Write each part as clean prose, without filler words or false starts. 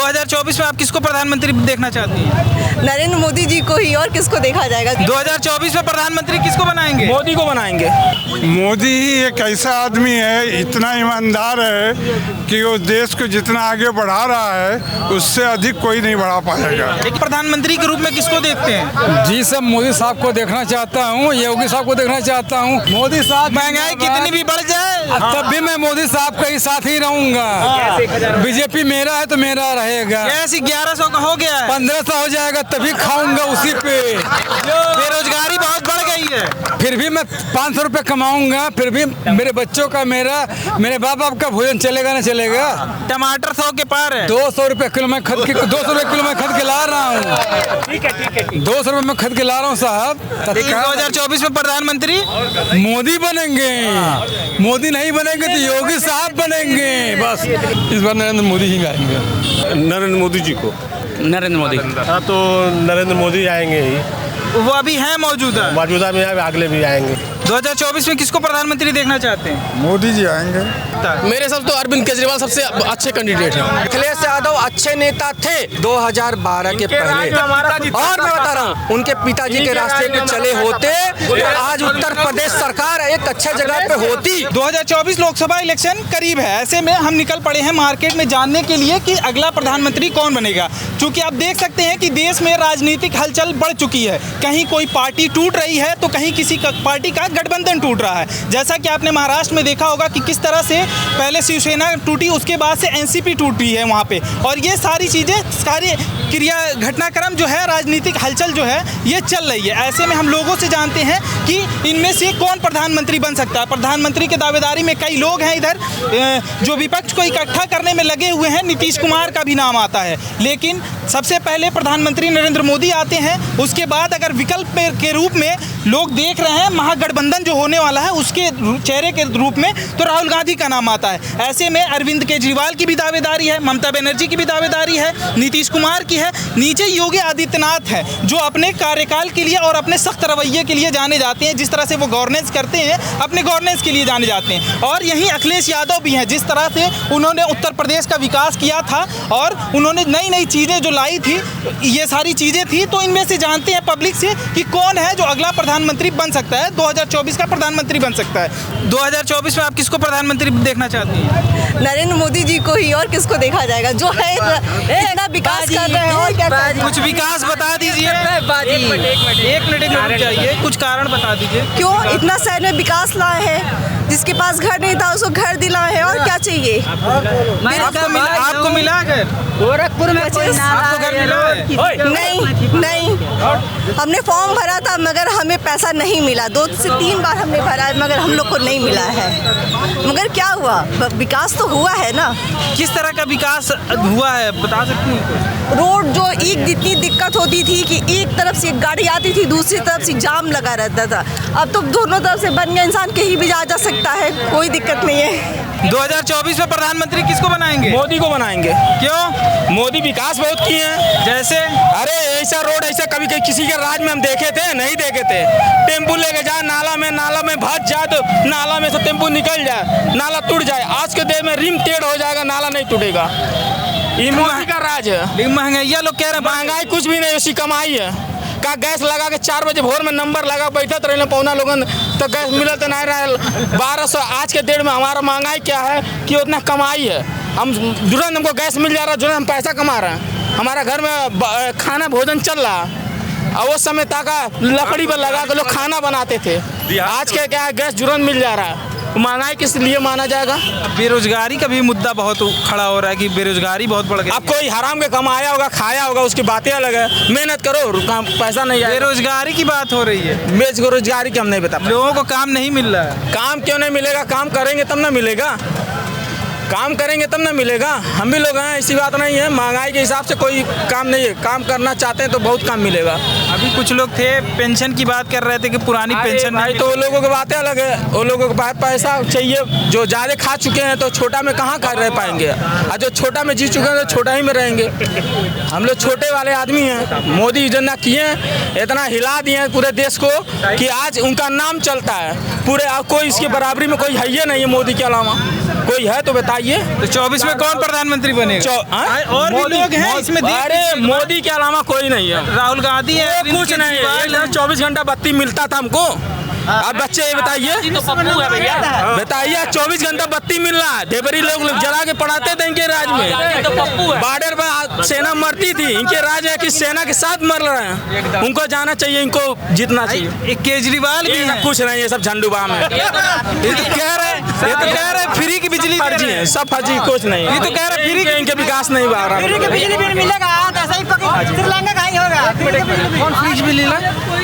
2024 में आप किसको प्रधानमंत्री देखना चाहती हैं? नरेंद्र मोदी जी को ही, और किसको देखा जाएगा। 2024 में प्रधानमंत्री किसको बनाएंगे? मोदी को बनाएंगे। मोदी ही एक ऐसा आदमी है, इतना ईमानदार है कि वो देश को जितना आगे बढ़ा रहा है उससे अधिक कोई नहीं बढ़ा पाएगा। एक प्रधानमंत्री के रूप में किसको देखते हैं? जी सब मोदी साहब को देखना चाहता हूँ, योगी साहब को देखना चाहता हूँ। मोदी साहब महंगाई कितनी भी बढ़ जाए तब भी मैं मोदी साहब का ही साथ ही रहूंगा। बीजेपी मेरा है तो मेरा रहेगा। गैस 1100 का हो गया है, 1500 हो जाएगा तभी खाऊंगा उसी पे। बेरोजगारी बहुत बढ़ गई है, फिर भी मैं 500 रुपये कमाऊंगा, फिर भी मेरे बच्चों का मेरे बाप बाप का भोजन चलेगा ना चलेगा। टमाटर 100 के पार है। 200 रुपये किलो में खरीद के 200 रुपये किलो में खरीद के ला रहा हूँ। ठीक है 200 रुपये में खरीद के ला रहा हूँ साहब। 2024 में प्रधानमंत्री मोदी बनेंगे, मोदी नहीं बनेंगे तो योगी साहब बनेंगे। बस इस बार नरेंद्र मोदी ही आएंगे। नरेंद्र मोदी जी को। नरेंद्र मोदी। हाँ तो नरेंद्र मोदी आएंगे ही, वो अभी हैं मौजूदा में अगले भी आएंगे। 2024 में किसको प्रधानमंत्री देखना चाहते हैं? मोदी जी आएंगे। मेरे हिसाब तो अरविंद केजरीवाल सबसे अच्छे कैंडिडेट हैं। अखिलेश यादव अच्छे नेता थे 2012 के पहले, और मैं बता रहा हूँ उनके पिताजी के रास्ते पे चले होते तो आज उत्तर प्रदेश सरकार एक अच्छे जगह पे होती। 2024 लोकसभा इलेक्शन करीब है, ऐसे में हम निकल पड़े हैं मार्केट में जानने के लिए कि अगला प्रधानमंत्री कौन बनेगा। क्योंकि आप देख सकते हैं कि देश में राजनीतिक हलचल बढ़ चुकी है, कहीं कोई पार्टी टूट रही है तो कहीं किसी पार्टी का गठबंधन टूट रहा है। जैसा कि आपने महाराष्ट्र में देखा होगा कि किस तरह से पहले शिवसेना टूटी, उसके बाद से एनसीपी टूटी है वहाँ पे, और ये सारी चीज़ें, सारी क्रिया घटनाक्रम जो है, राजनीतिक हलचल जो है ये चल रही है। ऐसे में हम लोगों से जानते हैं कि इनमें से कौन प्रधानमंत्री बन सकता है। प्रधानमंत्री की दावेदारी में कई लोग हैं इधर जो विपक्ष को इकट्ठा करने में लगे हुए हैं। नीतीश कुमार का भी नाम आता है, लेकिन सबसे पहले प्रधानमंत्री नरेंद्र मोदी आते हैं। उसके बाद अगर विकल्प के रूप में लोग देख रहे हैं महागठबंधन जो होने वाला है उसके चेहरे के रूप में, तो राहुल गांधी का नाम आता है। ऐसे में अरविंद केजरीवाल की भी दावेदारी है, ममता बनर्जी की भी दावेदारी है, नीतीश कुमार की है, नीचे योगी आदित्यनाथ है जो अपने कार्यकाल के लिए और अपने सख्त रवैये के लिए जाने जाते हैं। जिस तरह से वो गवर्नेंस करते हैं, अपने गवर्नेंस के लिए जाने जाते हैं। और यहीं अखिलेश यादव भी हैं, जिस तरह से उन्होंने उत्तर प्रदेश का विकास किया था और उन्होंने नई नई चीज़ें जो लाई थी, ये सारी चीज़ें थी। तो इनमें से जानते हैं पब्लिक से कि कौन है जो अगला प्रधानमंत्री बन सकता है, 2024 का प्रधानमंत्री बन सकता है। 2024 में आप किसको प्रधानमंत्री देखना चाहती हैं? नरेंद्र मोदी जी को ही, और किसको देखा जाएगा। जो है इतना विकास कर रहे हैं, और क्या कुछ विकास बता दीजिए। एक मिनट चाहिए, कुछ कारण बता दीजिए। क्यों इतना शहर में विकास लाए हैं, जिसके पास घर नहीं था उसको घर दिलाए हैं, और क्या चाहिए। आपको मिला घर? गोरखपुर में आपको घर मिला है? नहीं, हमने फॉर्म भरा था मगर हमें पैसा नहीं मिला। 2 से 3 बार हमने भरा है मगर हम लोग को नहीं मिला है। मगर क्या हुआ, विकास तो हुआ है ना। किस तरह का विकास हुआ है बता सकती हैं? रोड जो एक जितनी दिक्कत होती थी कि एक तरफ से गाड़ी आती थी, दूसरी तरफ से जाम लगा रहता था, अब तो दोनों तरफ से बन गया, इंसान कहीं भी जा सकता है, कोई दिक्कत नहीं है। 2024 में प्रधानमंत्री किसको बनाएंगे? मोदी को बनाएंगे। क्यों? मोदी विकास बहुत किए हैं। जैसे अरे ऐसा रोड ऐसा कभी किसी के राज में हम देखे थे? नहीं देखे थे। टेम्पू लेके जाए नाला में भज जाए तो नाला में से टेम्पू निकल जाए, नाला टूट जाए। आज के दिन में रिम टेढ़ हो जाएगा, नाला नहीं टूटेगा। ये मोदी का राज है। महंगाई लोग कह रहे हैं, महंगाई कुछ भी नहीं, उसकी कमाई है। का गैस लगा के 4 बजे भोर में नंबर लगा बैठत रहे पौना लोगन तो गैस मिला तो नहीं रहा। 1200 आज के डेट में हमारा महंगाई क्या है कि उतना कमाई है। हम तुरंत हमको गैस मिल जा रहा है, तुरंत हम पैसा कमा रहे हैं, हमारा घर में खाना भोजन चल रहा है। और वो समय तक लकड़ी पर लगा के लोग खाना बनाते थे। आज के क्या है, गैस तुरंत मिल जा रहा है। महंगाई किस लिए माना जाएगा? बेरोजगारी का भी मुद्दा बहुत खड़ा हो रहा है कि बेरोजगारी बहुत बढ़ गई। अब कोई हराम के कमाया होगा, खाया होगा, उसकी बातें अलग है। मेहनत करो, पैसा नहीं आएगा। बेरोजगारी की बात हो रही है। बेरोजगारी की हम नहीं बता, लोगों को काम नहीं मिल रहा है। काम क्यों नहीं मिलेगा? काम करेंगे तब ना मिलेगा, काम करेंगे तब ना मिलेगा। हम भी लोग हैं, ऐसी बात नहीं है। महंगाई के हिसाब से कोई काम नहीं है, काम करना चाहते हैं तो बहुत काम मिलेगा। अभी कुछ लोग थे पेंशन की बात कर रहे थे कि पुरानी पेंशन भाई, तो वो लोगों की बातें अलग है। वो लोगों को पैसा चाहिए, जो ज़्यादा खा चुके हैं तो छोटा में कहाँ रह पाएंगे, और जो छोटा में जी चुके हैं तो छोटा ही में रहेंगे। हम लोग छोटे वाले आदमी हैं। मोदी योजना किए, इतना हिला दिए हैं पूरे देश को कि आज उनका नाम चलता है पूरे। कोई इसकी बराबरी में कोई है ही नहीं है मोदी के अलावा। कोई है तो बताइए। तो 24 में कौन प्रधानमंत्री बनेगा? और भी लोग हैं इसमें। अरे मोदी के अलावा कोई नहीं है। राहुल गांधी है, कुछ नहीं है। 24 घंटा बत्ती मिलता था हमको। अब बच्चे ये बताइए, बताइए 24 घंटा बत्ती मिल रहा है। देवरी लोग जला के पढ़ाते थे इनके राज में। बॉर्डर पर सेना मरती थी, इनके राज है कि सेना के साथ मर रहे हैं। उनको जाना चाहिए, इनको जीतना चाहिए। केजरीवाल भी है। कुछ नहीं, ये सब झंडू बाम है। ये तो कह रहे फ्री की बिजली फर्जी है, सब फर्जी, कुछ नहीं। ये तो कह रहे फ्री के इनके विकास नहीं हो रहा। बिजली बिल मिलेगा तो ऐसा ही श्रीलंका का ही होगा।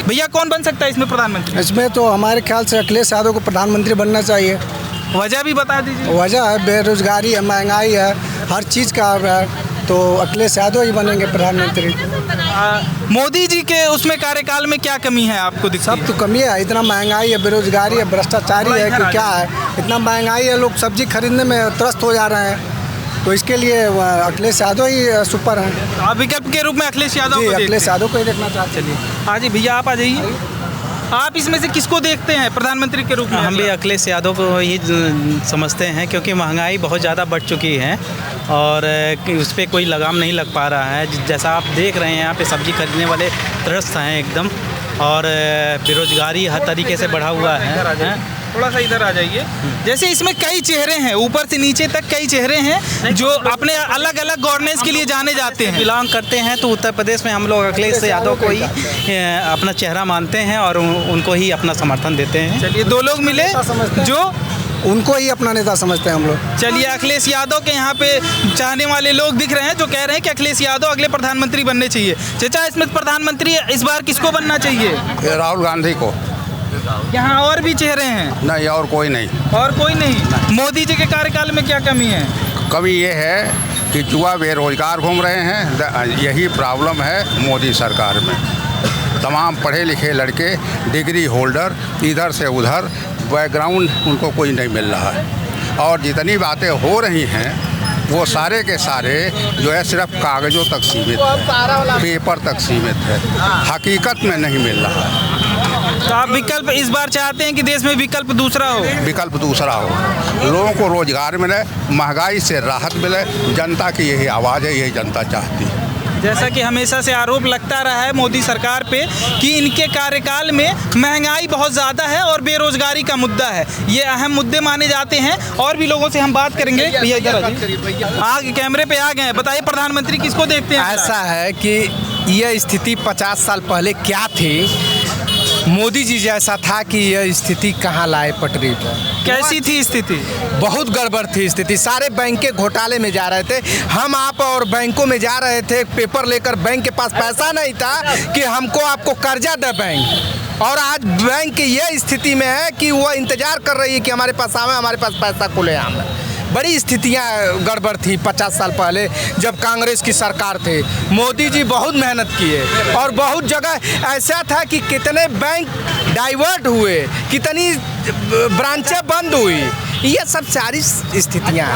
भैया कौन बन सकता है इसमें प्रधानमंत्री? इसमें तो हमारे ख्याल से अखिलेश यादव को प्रधानमंत्री बनना चाहिए। वजह भी बता दीजिए। वजह है बेरोजगारी है, महंगाई है, हर चीज़ का है, तो अखिलेश यादव ही बनेंगे प्रधानमंत्री। मोदी जी के उसमें कार्यकाल में क्या कमी है आपको दिखती सब तो कमी है, इतना महंगाई है, बेरोजगारी है, भ्रष्टाचारी है कि क्या है, इतना महंगाई है, लोग सब्जी खरीदने में त्रस्त हो जा रहे हैं। तो इसके लिए अखिलेश यादव ही सुपर हैं। आप विकल्प के रूप में अखिलेश यादव को अखिलेश यादव को ही देखना चाहते। चलिए हाँ जी भैया, आप आ जाइए। आप इसमें से किसको देखते हैं प्रधानमंत्री के रूप में? हम भी अखिलेश यादव को ही समझते हैं, क्योंकि महंगाई बहुत ज़्यादा बढ़ चुकी है और उस पर कोई लगाम नहीं लग पा रहा है। जैसा आप देख रहे हैं, यहाँ पे सब्जी खरीदने वाले त्रस्त हैं एकदम, और बेरोजगारी हर तरीके से बढ़ा हुआ है। थोड़ा सा इधर आ जाइए। जैसे इसमें कई चेहरे हैं, ऊपर से नीचे तक कई चेहरे हैं जो अपने अलग अलग गवर्नेंस के लिए जाने जाते हैं, बिलोंग करते हैं। तो उत्तर प्रदेश में हम लोग अखिलेश यादव को ही अपना चेहरा मानते हैं और उनको ही अपना समर्थन देते हैं। चलिए, दो लोग मिले जो उनको ही अपना नेता समझते हैं हम लोग। चलिए, अखिलेश यादव के यहाँ पे चाहने वाले लोग दिख रहे हैं जो कह रहे हैं कि अखिलेश यादव अगले प्रधानमंत्री बनने चाहिए। चाचा, इसमें प्रधानमंत्री इस बार किसको बनना चाहिए? राहुल गांधी को। यहाँ और भी चेहरे हैं? नहीं, और कोई नहीं। और कोई नहीं। मोदी जी के कार्यकाल में क्या कमी है? कमी ये है कि युवा बेरोजगार घूम रहे हैं, यही प्रॉब्लम है मोदी सरकार में। तमाम पढ़े लिखे लड़के, डिग्री होल्डर, इधर से उधर, बैकग्राउंड उनको कोई नहीं मिल रहा है। और जितनी बातें हो रही हैं वो सारे के सारे जो है सिर्फ कागज़ों तक सीमित है, पेपर तक सीमित है, हकीकत में नहीं मिल रहा है। तो आप विकल्प इस बार चाहते हैं कि देश में विकल्प दूसरा हो? विकल्प दूसरा हो, लोगों को रोजगार मिले, महंगाई से राहत मिले। जनता की यही आवाज़ है, यही जनता चाहती है। जैसा कि हमेशा से आरोप लगता रहा है मोदी सरकार पे कि इनके कार्यकाल में महंगाई बहुत ज़्यादा है और बेरोजगारी का मुद्दा है, ये अहम मुद्दे माने जाते हैं। और भी लोगों से हम बात करेंगे। भैया इधर आगे, कैमरे पे आ गए, बताइए प्रधानमंत्री किसको देखते हैं? ऐसा है कि यह स्थिति 50 साल पहले क्या थी, मोदी जी जैसा था कि यह स्थिति कहाँ लाए पटरी पर। कैसी थी स्थिति? बहुत गड़बड़ थी स्थिति। सारे बैंक के घोटाले में जा रहे थे, हम आप और बैंकों में जा रहे थे पेपर लेकर। बैंक के पास पैसा नहीं था कि हमको आपको कर्जा दे बैंक, और आज बैंक की यह स्थिति में है कि वह इंतजार कर रही है कि हमारे पास आवे, हमारे पास पैसा खुलेआम है। बड़ी स्थितियां गड़बड़ थी 50 साल पहले जब कांग्रेस की सरकार थी। मोदी जी बहुत मेहनत किए और बहुत जगह ऐसा था कि कितने बैंक डाइवर्ट हुए, कितनी ब्रांचें बंद हुई। ये सब सारी स्थितियां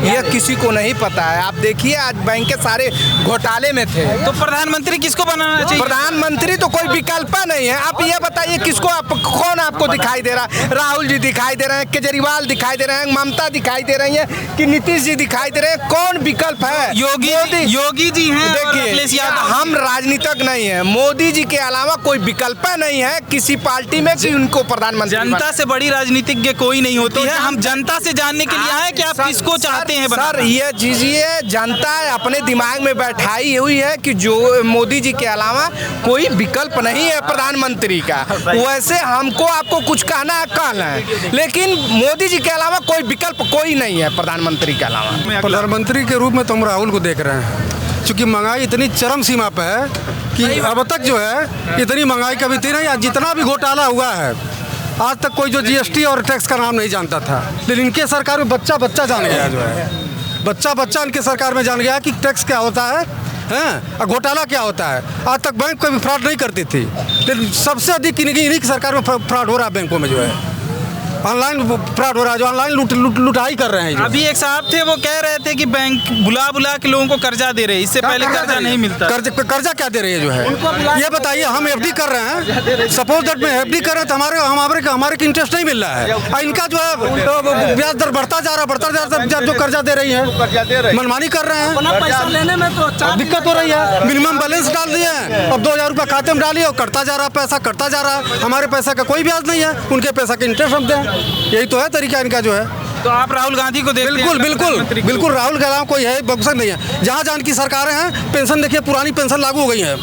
यह किसी को नहीं पता है। आप देखिए आज बैंक के सारे घोटाले में थे। तो प्रधानमंत्री किसको बनाना चाहिए? प्रधानमंत्री तो कोई विकल्प नहीं है। आप ये बताइए किसको कौन आपको दिखाई दे रहा है? राहुल जी दिखाई दे रहे हैं, केजरीवाल दिखाई दे रहे हैं, ममता दिखाई दे रही है कि नीतीश जी दिखाई दे रहे हैं। कौन विकल्प है? योगी जी हैं। देखिए, हम राजनीतिक नहीं है, मोदी जी के अलावा कोई विकल्प नहीं है किसी पार्टी में कि उनको प्रधानमंत्री। जनता से बड़ी राजनीतिज्ञ कोई नहीं होती है। हम जनता से जानने के लिए आए कि आप किसको चाहते हैं? सर, ये चीज़िए जनता अपने दिमाग में बैठाई हुई है कि जो मोदी जी के अलावा कोई विकल्प नहीं है प्रधानमंत्री का। वैसे हमको आपको कुछ कहना है, कहना है, लेकिन मोदी जी के अलावा कोई विकल्प कोई नहीं है प्रधानमंत्री के अलावा। प्रधानमंत्री के रूप में तो हम राहुल को देख रहे हैं, क्योंकि महंगाई इतनी चरम सीमा पे है कि अब तक जो है इतनी महंगाई कभी थी नहीं। जितना भी घोटाला हुआ है आज तक कोई जो जीएसटी और टैक्स का नाम नहीं जानता था, लेकिन इनके सरकार में बच्चा बच्चा जान गया, जो है बच्चा बच्चा इनके सरकार में जान गया कि टैक्स क्या होता है और घोटाला क्या होता है। आज तक बैंक कोई भी फ्रॉड नहीं करती थी, लेकिन सबसे अधिक इन्हीं की सरकार में फ्रॉड हो रहा है बैंकों में, जो है ऑनलाइन फ्रॉड हो रहा है, जो ऑनलाइन लुटाई कर रहे हैं। अभी एक साहब थे, वो कह रहे थे कि बैंक बुला के लोगों को कर्जा दे रहे हैं, इससे पहले कर्जा नहीं मिलता। कर्जा क्या दे रही है जो है? ये बताइए, हम एफडी कर रहे हैं, सपोज दैट में एफडी कर रहे हैं तो हमारे इंटरेस्ट नहीं मिल रहा है, और इनका जो है ब्याज दर बढ़ता जा रहा है, जो कर्जा दे रही है मनमानी कर रहे हैं, पैसा लेने में तो दिक्कत हो रही है। मिनिमम बैलेंस डाल दिए हैं, अब 2000 रुपये खाते में डालिए और कटता जा रहा है, पैसा कटता जा रहा है, हमारे पैसा का कोई ब्याज नहीं है, उनके पैसा का इंटरेस्ट हम दें, यही तो है तरीका इनका जो है। तो आप राहुल गांधी को देखते हैं? बिल्कुल राहुल गांधी को यही बक्सर नहीं है। जहाँ जहाँ की सरकारें हैं, पेंशन देखिए, पुरानी पेंशन लागू हो गई है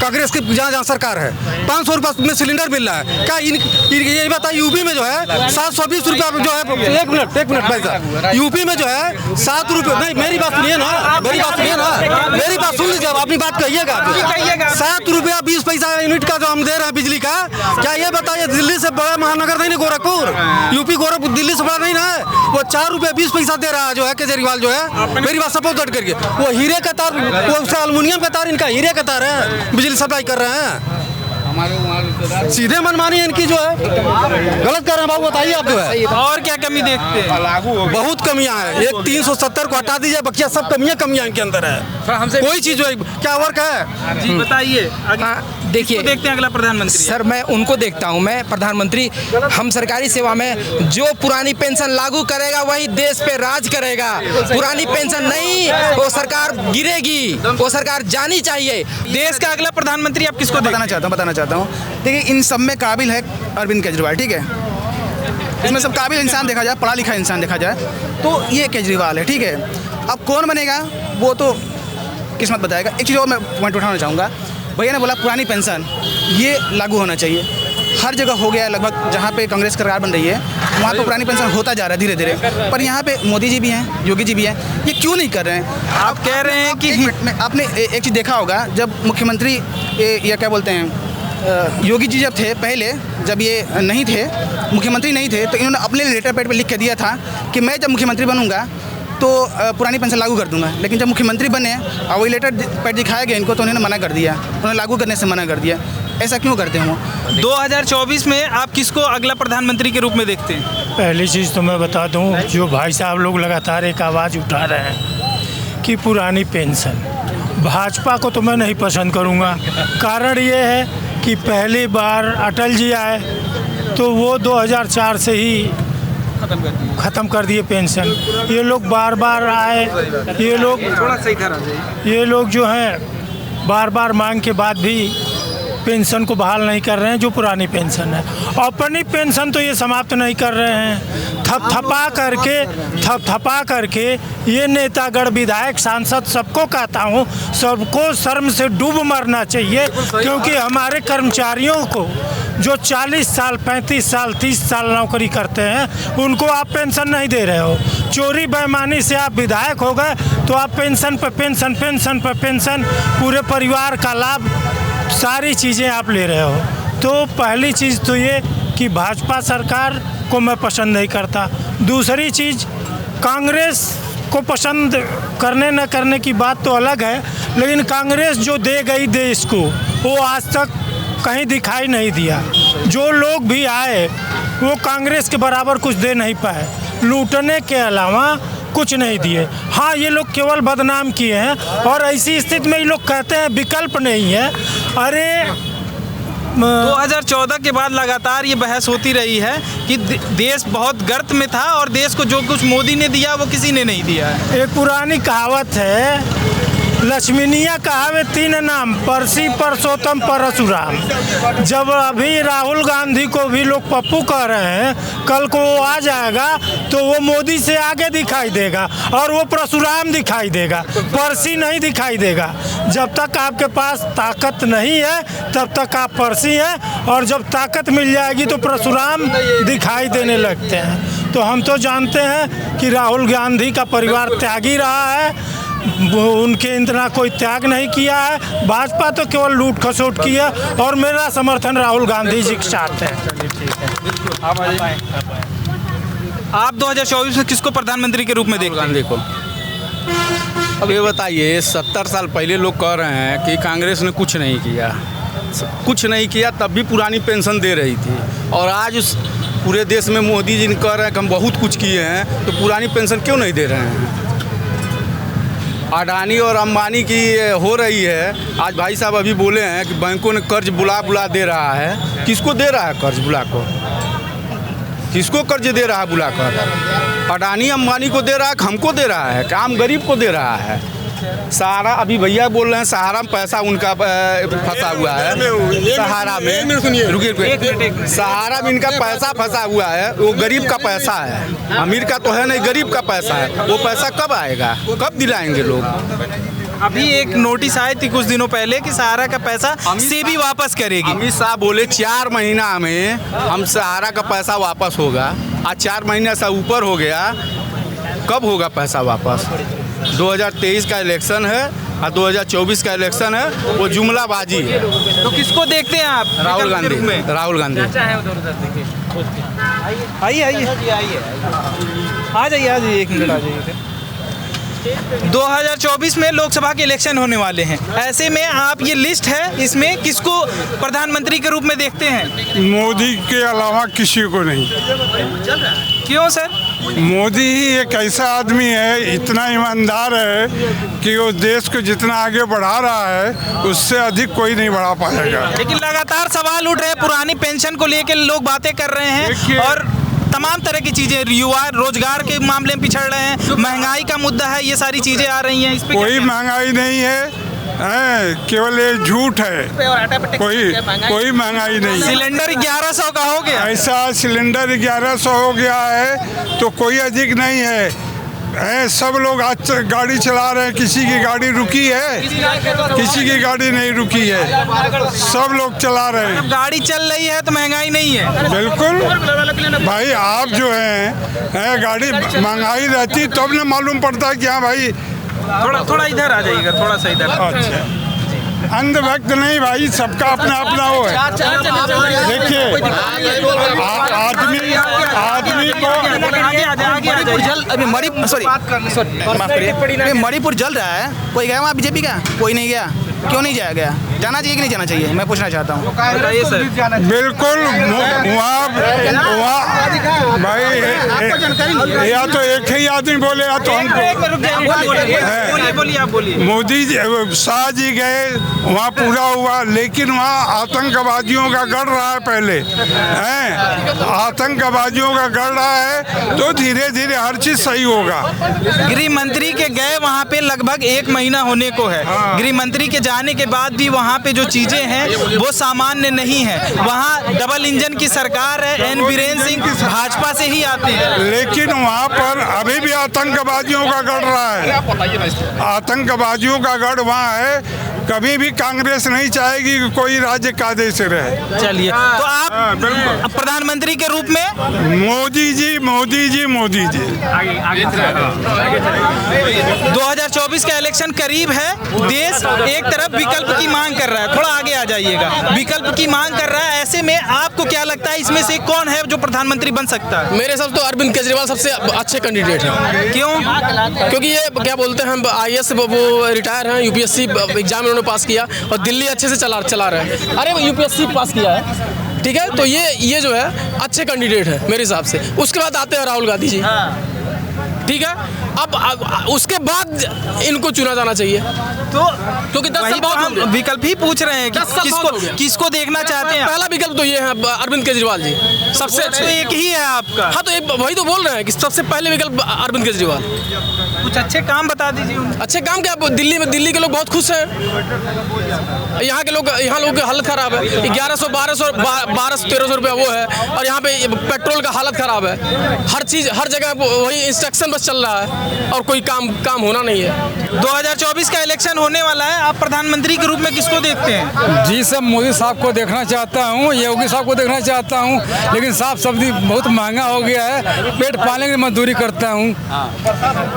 कांग्रेस की, जहाँ सरकार है 500 रुपये में सिलेंडर मिल रहा है। क्या ये बताइए, यूपी में जो है 720 रुपया जो है, एक मिनट पैसा, यूपी में जो है 7 रुपये, नहीं मेरी बात सुनिए ना, मेरी बात सुन लीजिए, अपनी बात कहिएगा। 7 रुपया 20 पैसा यूनिट का जो हम दे रहे हैं बिजली का, क्या ये बताइए दिल्ली से बड़ा महानगर नहीं गोरखपुर, यूपी गोरखपुर दिल्ली से बड़ा नहीं ना है, वो 4 रुपये 20 पैसा दे रहा है जो है केजरीवाल जो है। मेरी बात सपोज दैट करके, वो हीरे का तार, वो एल्युमिनियम का तार, इनका हीरे का तार है, बिजली सप्लाई कर रहे हैं। सीधे मनमानी इनकी जो है, गलत कर रहे हैं बाबू, बताइए आप जो है। और क्या कमी देखते हैं? बहुत कमियां हैं, एक 370 को हटा दीजिए, बकिया सब कमियां इनके अंदर है। कोई चीज जो है, क्या वर्क है जी बताइए। देखिए, देखते हैं अगला प्रधानमंत्री। सर मैं उनको देखता हूं, मैं प्रधानमंत्री, हम सरकारी सेवा में जो पुरानी पेंशन लागू करेगा वही देश पे राज करेगा। पुरानी पेंशन नहीं, वो सरकार गिरेगी, वो सरकार जानी चाहिए। देश का अगला प्रधानमंत्री आप किसको बताना चाहता हूँ देखिए, इन सब में काबिल है अरविंद केजरीवाल, ठीक है, इसमें सब काबिल इंसान देखा जाए, पढ़ा लिखा इंसान देखा जाए तो ये केजरीवाल है, ठीक है। अब कौन बनेगा वो तो किस्मत बताएगा। एक चीज़ और मैं पॉइंट उठाना चाहूँगा, भैया ने बोला पुरानी पेंशन ये लागू होना चाहिए, हर जगह हो गया लगभग, जहाँ पे कांग्रेस सरकार बन रही है वहाँ पे पुरानी पेंशन होता जा रहा है धीरे धीरे, पर यहाँ पे मोदी जी भी हैं, योगी जी भी हैं, ये क्यों नहीं कर रहे हैं? आप कह रहे हैं कि आपने एक चीज़ देखा होगा, जब मुख्यमंत्री या क्या बोलते हैं योगी जी जब थे पहले, जब ये नहीं थे, मुख्यमंत्री नहीं थे, तो इन्होंने अपने लेटर पैड पर लिख के दिया था कि मैं जब मुख्यमंत्री बनूंगा तो पुरानी पेंशन लागू कर दूंगा। लेकिन जब मुख्यमंत्री बने और वही लेटर पैड दिखाया गया इनको, तो उन्होंने मना कर दिया, उन्होंने लागू करने से मना कर दिया। ऐसा क्यों करते हैं वो? 2024 में आप किसको अगला प्रधानमंत्री के रूप में देखते हैं? पहली चीज़ तो मैं बता दूं, जो भाई साहब लोग लगातार एक आवाज़ उठा रहे हैं कि पुरानी पेंशन, भाजपा को तो मैं नहीं पसंद करूंगा। कारण ये है कि पहली बार अटल जी आए तो वो 2004 से ही ख़त्म कर दिए पेंशन। ये लोग बार बार आए, ये लोग जो हैं बार बार मांग के बाद भी पेंशन को बहाल नहीं कर रहे हैं, जो पुरानी पेंशन है। अपनी पेंशन तो ये समाप्त नहीं कर रहे हैं, थपथपा करके ये नेतागढ़, विधायक, सांसद, सबको कहता हूँ, सबको शर्म से डूब मरना चाहिए, क्योंकि हमारे कर्मचारियों को जो 40 साल, 35 साल, 30 साल नौकरी करते हैं, उनको आप पेंशन नहीं दे रहे हो। चोरी बेईमानी से आप विधायक हो गए तो आप पेंशन पर पेंशन, पेंशन पर पेंशन, पूरे परिवार का लाभ, सारी चीज़ें आप ले रहे हो। तो पहली चीज़ तो ये कि भाजपा सरकार को मैं पसंद नहीं करता। दूसरी चीज़, कांग्रेस को पसंद करने न करने की बात तो अलग है, लेकिन कांग्रेस जो दे गई देश को, वो आज तक कहीं दिखाई नहीं दिया। जो लोग भी आए वो कांग्रेस के बराबर कुछ दे नहीं पाए, लूटने के अलावा कुछ नहीं दिए। हाँ, ये लोग केवल बदनाम किए हैं, और ऐसी स्थिति में ये लोग कहते हैं विकल्प नहीं है। अरे 2014 के बाद लगातार ये बहस होती रही है कि देश बहुत गर्त में था और देश को जो कुछ मोदी ने दिया वो किसी ने नहीं दिया है। एक पुरानी कहावत है, लक्ष्मीनिया कहावे 3 नाम, परसी, परसोत्तम, परशुराम। जब अभी राहुल गांधी को भी लोग पप्पू कह रहे हैं, कल को वो आ जाएगा तो वो मोदी से आगे दिखाई देगा और वो परशुराम दिखाई देगा, परसी नहीं दिखाई देगा। जब तक आपके पास ताकत नहीं है तब तक आप परसी हैं, और जब ताकत मिल जाएगी तो परशुराम दिखाई देने लगते हैं। तो हम तो जानते हैं कि राहुल गांधी का परिवार त्यागी रहा है, उनके इतना कोई त्याग नहीं किया है। भाजपा तो केवल लूट खसोट की है, और मेरा समर्थन राहुल गांधी जी के साथ है। आप 2024 में किसको प्रधानमंत्री के रूप में देखते हैं? गांधी को। अब ये बताइए, 70 साल पहले लोग कह रहे हैं कि कांग्रेस ने कुछ नहीं किया, तब भी पुरानी पेंशन दे रही थी, और आज उस पूरे देश में मोदी जी कह रहे हैं कि हम बहुत कुछ किए हैं, तो पुरानी पेंशन क्यों नहीं दे रहे हैं? अडानी और अंबानी की हो रही है। आज भाई साहब अभी बोले हैं कि बैंकों ने कर्ज बुला दे रहा है। किसको दे रहा है कर्ज बुला को? किसको कर्ज दे रहा है बुलाकर? अडानी अंबानी को दे रहा है कि हमको दे रहा है? कि आम गरीब को दे रहा है? सहारा, अभी भैया बोल रहे हैं सहारा में पैसा उनका फंसा हुआ है। सहारा में रुकिए, सहारा में इनका पैसा फंसा हुआ है। वो गरीब का पैसा है, अमीर का तो है नहीं, गरीब का पैसा है। वो पैसा कब आएगा, कब दिलाएंगे लोग? अभी एक नोटिस आई थी कुछ दिनों पहले कि सहारा का पैसा सेबी वापस करेगी। अमित शाह बोले 4 महीना में हम सहारा का पैसा वापस होगा। आज 4 महीना से ऊपर हो गया, कब होगा पैसा वापस? 2023 का इलेक्शन है और 2024 का इलेक्शन है, वो जुमलाबाजी है। तो किसको देखते हैं आप? राहुल गांधी। राहुल गांधी आइए आइए आ जाइए, 1 मिनट आ जाइए। 2024 में लोकसभा के इलेक्शन होने वाले हैं, ऐसे में आप ये लिस्ट है, इसमें किसको प्रधानमंत्री के रूप में देखते हैं? मोदी के अलावा किसी को नहीं। क्यों सर? मोदी ही एक ऐसा आदमी है, इतना ईमानदार है कि वो देश को जितना आगे बढ़ा रहा है उससे अधिक कोई नहीं बढ़ा पाएगा। लेकिन लगातार सवाल उठ रहे हैं, पुरानी पेंशन को लेकर लोग बातें कर रहे हैं और तमाम तरह की चीजें, युवा रोजगार के मामले में पिछड़ रहे हैं, महंगाई का मुद्दा है, ये सारी चीजें आ रही हैं। इस पे कोई महंगाई नहीं है, केवल ये झूठ है। कोई महंगाई नहीं। सिलेंडर 1100 का हो गया। ऐसा सिलेंडर 1100 हो गया है तो कोई अधिक नहीं है। सब लोग आज गाड़ी चला रहे हैं, किसी की गाड़ी रुकी है? किसी की गाड़ी नहीं रुकी है, सब लोग चला रहे हैं। गाड़ी चल रही है तो महंगाई नहीं है। बिल्कुल भाई, आप जो हैं गाड़ी महंगाई रहती तब न मालूम पड़ता है कि हाँ भाई। थोड़ा इधर आ जाइएगा, थोड़ा सा इधर। अच्छा, अंधभक्त नहीं भाई, सबका अपना अपना वो है। देखिए आदमी को अभी मणिपुर जल रहा है, कोई गया वहाँ बीजेपी का? कोई नहीं गया। क्यों नहीं जाया गया? जाना चाहिए कि नहीं जाना चाहिए, मैं पूछना चाहता हूँ। बिल्कुल वहाँ भाई, या तो एक ही आदमी बोले या तो बोलिए। मोदी जी, शाह जी गए, वहाँ पूरा हुआ, लेकिन वहाँ आतंकवादियों का गढ़ रहा है पहले, आतंकवादियों का गढ़ रहा है, तो धीरे धीरे हर चीज सही होगा। गृह मंत्री के गए वहाँ पे लगभग 1 महीना होने को है। गृह मंत्री के जाने के बाद भी वहाँ पे जो चीजें हैं वो सामान्य नहीं है। वहाँ डबल इंजन की सरकार है, एन बीरेन सिंह भाजपा से ही आते हैं, लेकिन वहाँ पर अभी भी आतंकवादियों का गढ़ रहा है। आतंकवादियों का गढ़ वहाँ है। कभी भी कांग्रेस नहीं चाहेगी कि कोई राज्य कायदे से रहे। चलिए, तो आप प्रधानमंत्री के रूप में मोदी जी 2024 का इलेक्शन करीब है। देश एक तरफ विकल्प की मांग कर रहा है, थोड़ा आगे आ जाइएगा, विकल्प की मांग कर रहा है। ऐसे में आपको क्या लगता है इसमें से कौन है जो प्रधानमंत्री बन सकता है? मेरे हिसाब से तो अरविंद केजरीवाल सबसे अच्छे कैंडिडेट हैं। क्यों? क्योंकि ये क्या बोलते हैं, IAS वो रिटायर हैं, UPSC एग्जाम उन्होंने पास किया और दिल्ली अच्छे से चला रहे हैं। अरे UPSC पास किया है, ठीक है। तो ये जो है अच्छे कैंडिडेट है मेरे हिसाब से। उसके बाद आते हैं राहुल गांधी जी, ठीक है। अब उसके बाद इनको चुना जाना चाहिए, तो क्योंकि 10 साल बहुत हम विकल्प ही पूछ रहे हैं कि किसको देखना चाहते हैं। पहला विकल्प तो ये है अरविंद केजरीवाल जी, सबसे अच्छे। तो एक ही है आपका? हाँ, तो वही तो बोल रहे हैं कि सबसे पहले विकल्प अरविंद केजरीवाल। कुछ अच्छे काम बता दीजिए। अच्छे काम क्या? दिल्ली के लोग बहुत खुश हैं। यहाँ लोग की हालत खराब है। 1100 1200 1300 रुपया वो है, और यहाँ पे पेट्रोल का हालत खराब है। हर चीज हर जगह वही इंस्ट्रक्शन बस चल रहा है और कोई काम होना नहीं है। 2024 का इलेक्शन होने वाला है, आप प्रधानमंत्री के रूप में किसको देखते हैं? जी सब मोदी साहब को देखना चाहता हूँ, योगी साहब को देखना चाहता हूँ, लेकिन साग सब्जी बहुत महंगा हो गया है, पेट पालने की मजदूरी करता हूँ।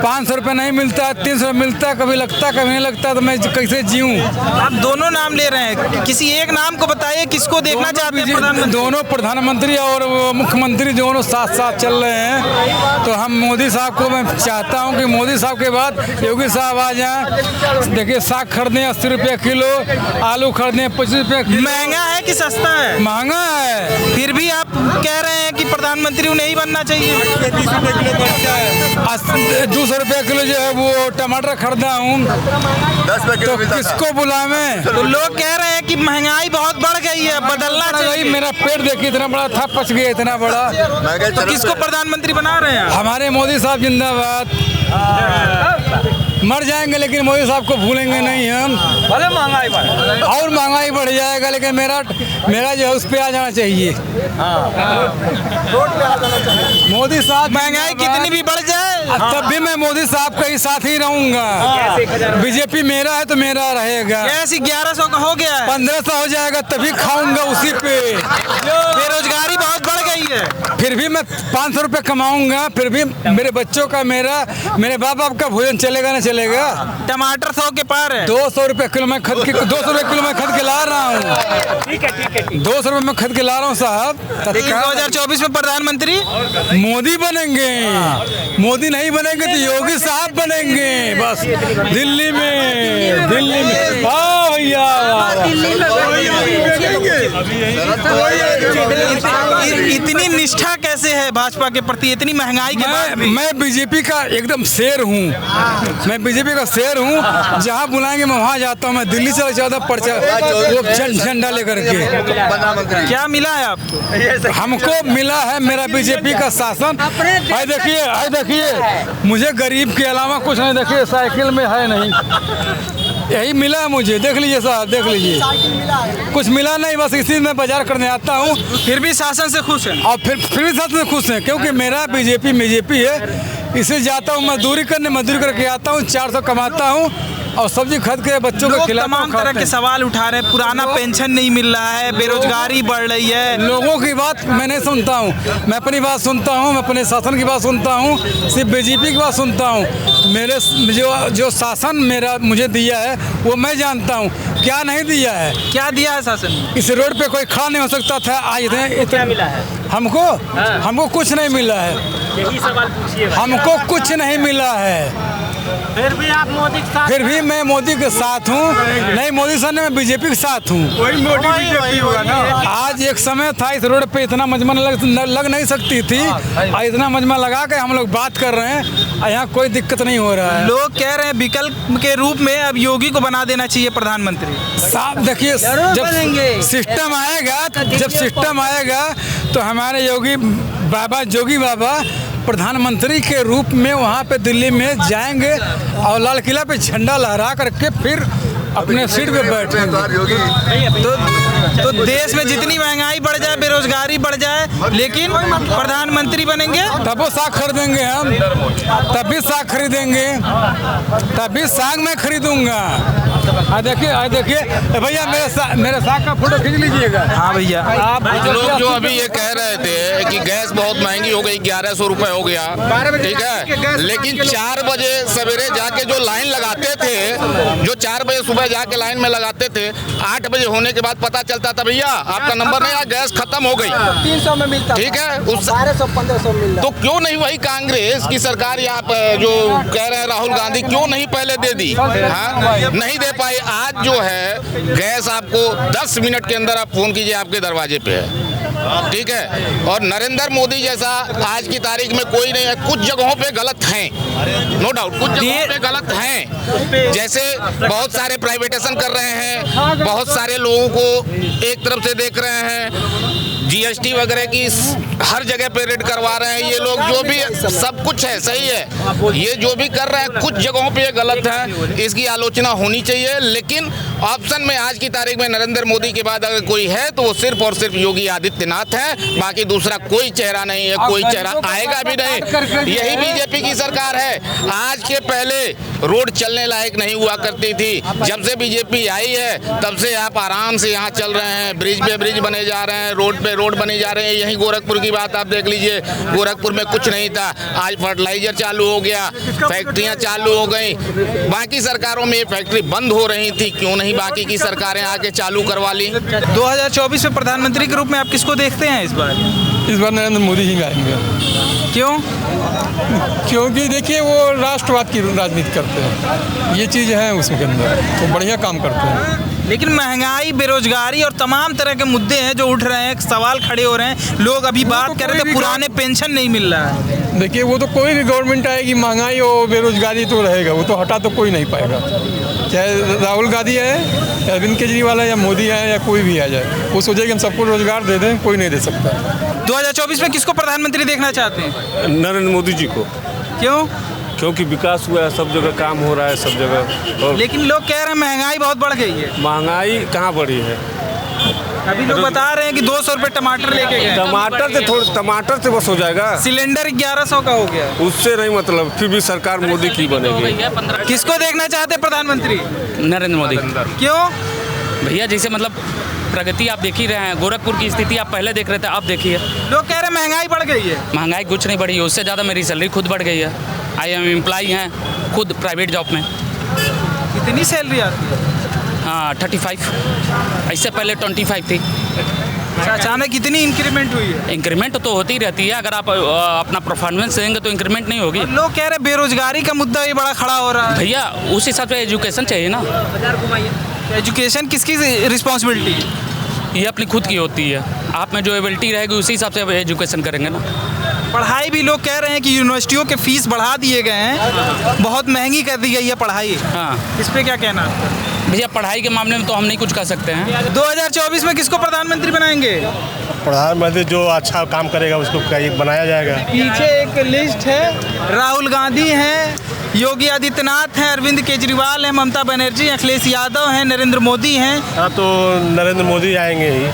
500 200 रुपये नहीं मिलता, 300 मिलता, कभी लगता कभी नहीं लगता, तो मैं कैसे जीऊँ? आप दोनों नाम ले रहे हैं, किसी एक नाम को बताइए, किसको देखना चाहते हैं प्रधानमंत्री? दोनों प्रधानमंत्री और मुख्यमंत्री दोनों साथ साथ चल रहे हैं, तो हम मोदी साहब को मैं चाहता हूं कि मोदी साहब के बाद योगी साहब आ जाएं। देखिए साग खरीदे 80 रुपये किलो, आलू खरीदे 25 रुपये किलो। महंगा है कि सस्ता है? महंगा है। फिर भी आप कह रहे हैं कि प्रधानमंत्री नहीं बनना चाहिए। 200 रुपये किलो जो है वो टमाटर खरीदा हूँ, 10 रुपये किलो तो किसको बुलावें? तो लोग कह रहे हैं कि महंगाई बहुत बढ़ गई है, बदलना चाहिए। मेरा पेट देखिए इतना बड़ा था, पच गया इतना बड़ा। तो किसको प्रधानमंत्री बना रहे हैं? हमारे मोदी साहब जिंदाबाद। मर जाएंगे लेकिन मोदी साहब को भूलेंगे नहीं हम। भले महंगाई बढ़े और महंगाई बढ़ जाएगा, लेकिन मेरा जो है उस पे आ जाना चाहिए। मोदी साहब महंगाई कितनी भी बढ़ जाए तब भी मैं मोदी साहब का ही साथ ही रहूंगा। बीजेपी मेरा है तो मेरा रहेगा। गैस 1100 का हो गया है, 1500 हो जाएगा तभी खाऊंगा उसी पे। बेरोजगारी बहुत बढ़ गई है, फिर भी मैं 500 रुपये कमाऊंगा, फिर भी मेरे बच्चों का मेरे बाप का भोजन चलेगा ना चलेगा। टमाटर 100 के पार है। 200 रुपये किलो मैं 200 रुपये किलो मैं खरीद के ला रहा हूँ। 200 रुपये मैं खरीद के ला रहा हूँ साहब। 2024 में प्रधानमंत्री मोदी बनेंगे। मोदी नहीं बनेंगे तो योगी साहब बनेंगे। बस दिल्ली में वाह भैया। इतनी निष्ठा कैसे है भाजपा के प्रति, इतनी महंगाई के बाद भी? मैं बीजेपी का एकदम शेर हूँ। मैं बीजेपी का शेर हूँ, जहाँ बुलाएंगे मैं वहाँ जाता हूँ। मैं दिल्ली से ज़्यादा पर्चा झंडा लेकर के। क्या मिला है आपको? हमको मिला है मेरा बीजेपी का शासन। आए देखिए मुझे गरीब के अलावा कुछ नहीं। देखिए साइकिल में है नहीं, यही मिला है मुझे। देख लीजिए साहब, देख लीजिए, कुछ मिला नहीं। बस इसी में बाजार करने आता हूँ। फिर भी शासन से खुश हैं? और फिर भी शासन से खुश हैं, क्योंकि मेरा बीजेपी है। इसे जाता हूँ मजदूरी करके आता हूँ, 400 कमाता हूँ और सब्जी खरीद के बच्चों को खिलाता हूँ। तमाम तरह के सवाल उठा रहे हैं, पुराना पेंशन नहीं मिल रहा है, बेरोजगारी बढ़ रही है। लोगों की बात मैं नहीं सुनता हूँ, मैं अपनी बात सुनता हूँ, मैं अपने शासन की बात सुनता हूँ, सिर्फ बीजेपी की बात सुनता हूँ। मेरे जो शासन मेरा मुझे दिया है वो मैं जानता हूँ। क्या नहीं दिया है? क्या दिया है शासन? इस रोड पे कोई खड़ा नहीं हो सकता था। आज इतने मिला है हमको कुछ नहीं मिला है। यही सवाल पूछिए। हमको कुछ नहीं मिला है। फिर भी आप मोदी के साथ? फिर भी मैं मोदी के साथ हूँ। नहीं मोदी साहब ने, मैं बीजेपी के साथ हूँ। आज एक समय था इस रोड पे इतना मजमा लग नहीं सकती थी, इतना मजमा लगा के हम लोग बात कर रहे हैं। यहाँ कोई दिक्कत नहीं हो रहा है। लोग कह रहे हैं विकल्प के रूप में अब योगी को बना देना चाहिए प्रधानमंत्री। साहब देखिए, जब सिस्टम आएगा तो हमारे जोगी बाबा प्रधानमंत्री के रूप में वहाँ पे दिल्ली में जाएंगे और लाल किला पे झंडा लहरा करके फिर अपने सीट पे बैठेंगे। तो देश में जितनी महंगाई बढ़ जाए, बेरोजगारी बढ़ जाए, लेकिन प्रधानमंत्री बनेंगे तब वो साग खरीदेंगे हम। तभी साग खरीदेंगे, तभी साग मैं खरीदूंगा। देखिए भैया मेरे साग का फोटो खींच लीजिएगा। हाँ भैया। आप लोग जो अभी ये कह रहे थे कि गैस बहुत महंगी हो गई, 1100 रुपये हो गया, ठीक है, लेकिन 4 बजे सवेरे जाके जो लाइन लगाते थे, जो 4 बजे सुबह जाके लाइन में लगाते थे, 8 बजे होने के बाद पता चलता था भैया आपका नंबर नहीं आया, गैस खत्म हो गई। 300 में मिलता, ठीक है, 1200-1500 मिल रहा। तो क्यों नहीं वही कांग्रेस की सरकार यहाँ जो कह रहे हैं राहुल गांधी, क्यों नहीं पहले दे दी? हाँ, नहीं दे पाई। आज जो है गैस आपको 10 मिनट के अंदर आप फोन कीजिए आपके दरवाजे पे है, ठीक है। और नरेंद्र मोदी जैसा आज की तारीख में कोई नहीं है। कुछ जगहों पे गलत हैं, नो डाउट, कुछ जगहों पे गलत हैं। जैसे बहुत सारे प्राइवेटेशन कर रहे हैं, बहुत सारे लोगों को एक तरफ से देख रहे हैं, GST वगैरह की हर जगह पे रेड करवा रहे हैं ये लोग। जो भी सब कुछ है सही है, ये जो भी कर रहे हैं कुछ जगहों पे ये गलत है, इसकी आलोचना होनी चाहिए। लेकिन ऑप्शन में आज की तारीख में नरेंद्र मोदी के बाद अगर कोई है तो वो सिर्फ और सिर्फ योगी आदित्यनाथ है, बाकी दूसरा कोई चेहरा नहीं है, कोई चेहरा आएगा भी नहीं। यही बीजेपी की सरकार है। आज के पहले रोड चलने लायक नहीं हुआ करती थी, जब से बीजेपी आई है तब से आप आराम से यहाँ चल रहे हैं, ब्रिज पे ब्रिज बने जा रहे हैं, रोड पे रोड रोड बने जा रहे हैं। यहीं गोरखपुर की बात आप देख लीजिए, गोरखपुर में कुछ नहीं था, आज फर्टिलाइजर चालू हो गया, फैक्ट्रियां चालू हो गई। बाकी सरकारों में ये फैक्ट्री बंद हो रही थी, क्यों नहीं बाकी की सरकारें आके चालू करवा ली। 2024 में प्रधानमंत्री के रूप में आप किसको देखते हैं इस बार? इस बार नरेंद्र मोदी ही आएंगे। क्यों? क्योंकि देखिए वो राष्ट्रवाद की राजनीति करते हैं, ये चीज़ है उसके अंदर, वो बढ़िया काम करते हैं। लेकिन महंगाई, बेरोजगारी और तमाम तरह के मुद्दे हैं जो उठ रहे हैं, सवाल खड़े हो रहे हैं। लोग अभी बात कर रहे थे पुराने पेंशन नहीं मिल रहा है। देखिए वो तो कोई भी गवर्नमेंट आएगी, महंगाई और बेरोजगारी तो रहेगा, वो तो हटा तो कोई नहीं पाएगा। चाहे राहुल गांधी है, अरविंद केजरीवाल है, या मोदी है, या कोई भी आ जाए, वो सोचे कि हम सबको रोजगार दे दें, कोई नहीं दे सकता। 2024 में किसको प्रधानमंत्री देखना चाहते हैं? नरेंद्र मोदी जी को। क्यों? क्योंकि विकास हुआ है, सब जगह काम हो रहा है, सब जगह। और लेकिन लोग कह रहे हैं महंगाई बहुत बढ़ गई है। महंगाई कहाँ बढ़ी है? अभी लोग बता रहे हैं कि 200 रुपए टमाटर लेके गए। टमाटर से बस हो जाएगा। सिलेंडर 1100 का हो गया। उससे नहीं मतलब, फिर भी सरकार मोदी की बनेगी। किसको देखना चाहते प्रधानमंत्री? नरेंद्र मोदी। क्यों? भैया जैसे मतलब प्रगति आप देख ही रहे हैं, गोरखपुर की स्थिति आप पहले देख रहे थे, आप देखिए। लोग कह रहे हैं महंगाई बढ़ गई है। महंगाई कुछ नहीं बढ़ी है, उससे ज़्यादा मेरी सैलरी खुद बढ़ गई है। आई एम एम्प्लॉई हैं खुद प्राइवेट जॉब में। कितनी सैलरी आती है? हाँ 35, इससे पहले 25 थी। अचानक कितनी इंक्रीमेंट हुई है? इंक्रीमेंट तो होती रहती है, अगर आप अपना परफॉर्मेंस देंगे तो इंक्रीमेंट नहीं होगी। लोग कह रहे हैं बेरोजगारी का मुद्दा ये बड़ा खड़ा हो रहा है। भैया उस हिसाब से एजुकेशन चाहिए ना। एजुकेशन किसकी रिस्पॉन्सिबिलिटी? ये अपनी खुद की होती है, आप में जो एबिलिटी रहेगी उसी हिसाब से एजुकेशन करेंगे ना। पढ़ाई भी लोग कह रहे हैं कि यूनिवर्सिटियों के फीस बढ़ा दिए गए हैं, बहुत महंगी कर दी गई है पढ़ाई। हाँ, इस पे क्या कहना है? भैया पढ़ाई के मामले में तो हम नहीं कुछ कर सकते हैं। 2024 में किसको प्रधानमंत्री बनाएंगे? प्रधानमंत्री जो अच्छा काम करेगा उसको बनाया जाएगा। पीछे एक लिस्ट है, राहुल गांधी हैं, योगी आदित्यनाथ हैं, अरविंद केजरीवाल हैं, ममता बनर्जी, अखिलेश यादव हैं, नरेंद्र मोदी हैं। हाँ तो नरेंद्र मोदी आएंगे ही।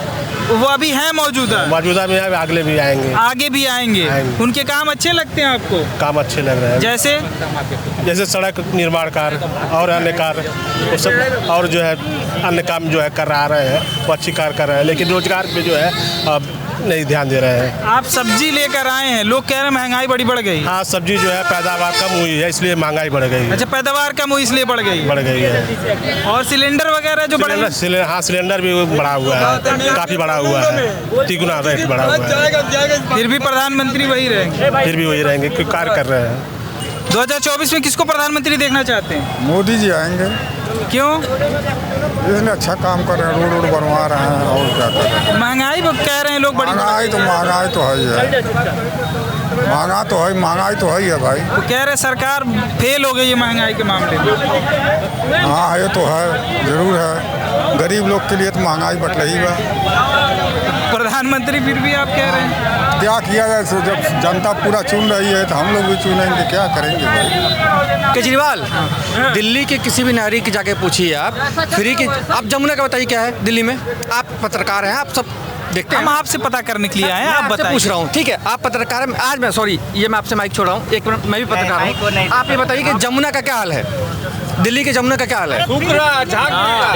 वो अभी हैं मौजूदा में, अगले भी आएंगे। आगे भी आएंगे। उनके काम अच्छे लगते हैं आपको? काम अच्छे लग रहे हैं। जैसे सड़क निर्माण कार्य और अन्य कार्य, वो सब, और जो है अन्य काम जो है कर रहे हैं, वो अच्छी कार्य कर रहे हैं। लेकिन रोजगार पे जो है अब नहीं ध्यान दे रहे हैं। आप सब्जी लेकर आए हैं, लोग कह रहे हैं महंगाई बड़ी बढ़ गई। हाँ सब्जी जो है पैदावार कम हुई है, इसलिए महंगाई बढ़ गई है। अच्छा, पैदावार कम हुई इसलिए बढ़ गई है। और सिलेंडर वगैरह जो बढ़े? हाँ सिलेंडर भी बढ़ा हुआ है, काफ़ी बढ़ा हुआ है, 3 गुना रेट बढ़ा हुआ है। फिर भी प्रधानमंत्री वही रहेंगे, क्योंकि कार्य कर रहे हैं। 2024 में किसको प्रधानमंत्री देखना चाहते हैं? मोदी जी आएंगे। क्यों? इसने अच्छा काम कर रहे हैं, रोड बनवा रहे हैं, और क्या कर रहे हैं। महंगाई कह रहे हैं लोग बड़ी। महंगाई तो है ही है, महंगाई तो है भाई। तो कह रहे सरकार फेल हो गई है महंगाई के मामले में। हाँ ये तो है, जरूर है। गरीब लोग के लिए तो महंगाई बढ़ रही है। प्रधानमंत्री फिर भी आप कह रहे हैं क्या किया जाए? जब जनता पूरा चुन रही है तो हम लोग भी चुनेंगे, क्या करेंगे भाई? केजरीवाल दिल्ली के किसी भी नागरिक की जाके पूछिए आप, फ्री की। आप जमुना का बताइए क्या है दिल्ली में? आप पत्रकार हैं, आप सब देखते हैं। हम आपसे पता करने के लिए आए हैं, आप बताइए। पूछ रहा हूँ, ठीक है? आप पत्रकार हैं, आज मैं सॉरी ये मैं आपसे माइक छोड़ रहा हूँ, एक मिनट, मैं भी पत्रकार हूँ। आप ये बताइए कि जमुना का क्या हाल है? दिल्ली के जमुना का क्या हाल है?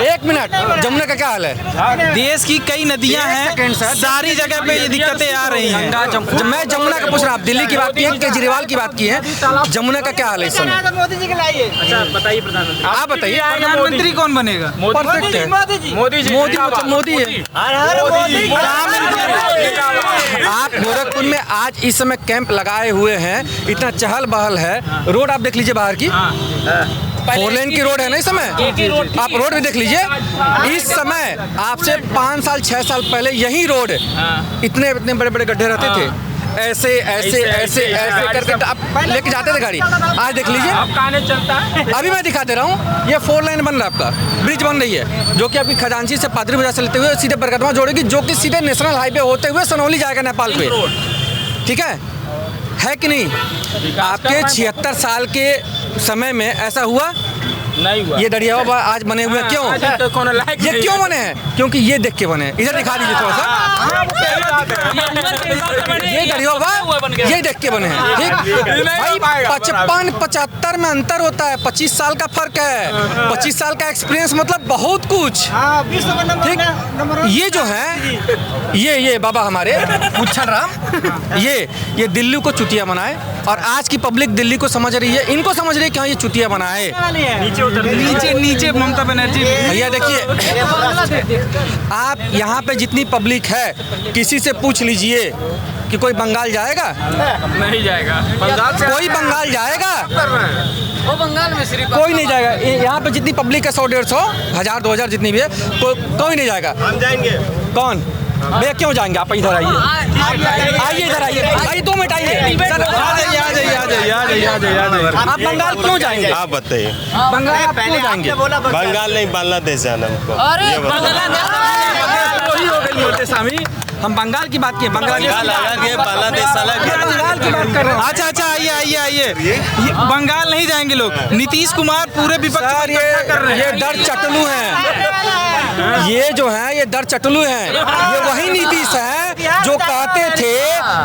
एक मिनट, जमुना का क्या हाल है? देश की कई नदियां हैं, सारी जगह पे ये दिक्कतें आ रही हैं। मैं जमुना का पूछ रहा हूँ, आप दिल्ली की बात की है, केजरीवाल की बात की है, जमुना का क्या हाल है इस समय? मोदी जी के लाइए। अच्छा बताइए प्रधानमंत्री। आप बताइए प्रधानमंत्री कौन बनेगा? परफेक्ट है, मोदी है। आप गोरखपुर में आज इस समय कैंप लगाए हुए हैं, इतना चहल बहल है, रोड आप देख लीजिए बाहर की, 4 लेन की रोड है ना इस समय, आप रोड भी देख लीजिए। इस समय आपसे 5 साल 6 साल पहले यही रोड इतने बड़े बड़े गड्ढे रहते थे, ऐसे करके आप लेके जाते थे गाड़ी। आज देख लीजिए, अभी मैं दिखा दे रहा हूँ, ये 4 लेन बन रहा है, आपका ब्रिज बन रही है, जो कि आपकी खजांची से पादरी बाजार से लेते हुए सीधे बरकतवा जोड़ेगी, जो कि सीधे नेशनल हाईवे होते हुए सनौली जाएगा नेपाल पे। ठीक है कि नहीं? आपके 76 साल के समय में ऐसा हुआ नहीं हुआ। ये दरिया बाबा आज बने हुए हैं, क्यों? ये क्यों बने हैं? क्योंकि ये देख के बने हैं। इधर दिखा दीजिए थोड़ा सा। ये दरिया बाबा ये देख के बने हैं, ठीक भाई। 55-75 में अंतर होता है, 25 साल का फर्क है। 25 साल का एक्सपीरियंस मतलब बहुत कुछ, ठीक। ये जो है ये बाबा हमारे उच्छल राम, ये दिल्ली को चुतिया बनाए, और आज की पब्लिक दिल्ली को समझ रही है, इनको समझ रही है कि हाँ ये चुतिया बनाए। नीचे ममता बनर्जी। भैया देखिए, आप यहाँ पे जितनी पब्लिक है, किसी से पूछ लीजिए कि कोई बंगाल जाएगा? नहीं जाएगा। कोई बंगाल जाएगा? वो बंगाल में सिर्फ कोई नहीं जाएगा। यहाँ पे जितनी पब्लिक है 100-150, 1000-2000 जितनी भी है, कोई नहीं जाएगा। हम जाएंगे। कौन भैया? क्यों जाएंगे? आप इधर आइए, इधर आइए 2 मिनट आइए। आप बंगाल क्यों जाएंगे? आप बताइए। बंगाल आप क्यों जाएंगे? बंगाल नहीं, बांग्लादेश जाना हमको। वही हो गई मोटे स्वामी, हम बंगाल की बात किए। बंगाल अलग है, बांग्लादेश अलग है। बंगाल की बात कर रहे हैं। अच्छा आइए। बंगाल नहीं जाएंगे लोग। नीतीश कुमार पूरे विपक्ष सर ये डर चटलू हैं, ये जो है ये डर चटलू हैं। ये वही नीतीश है जो कहते थे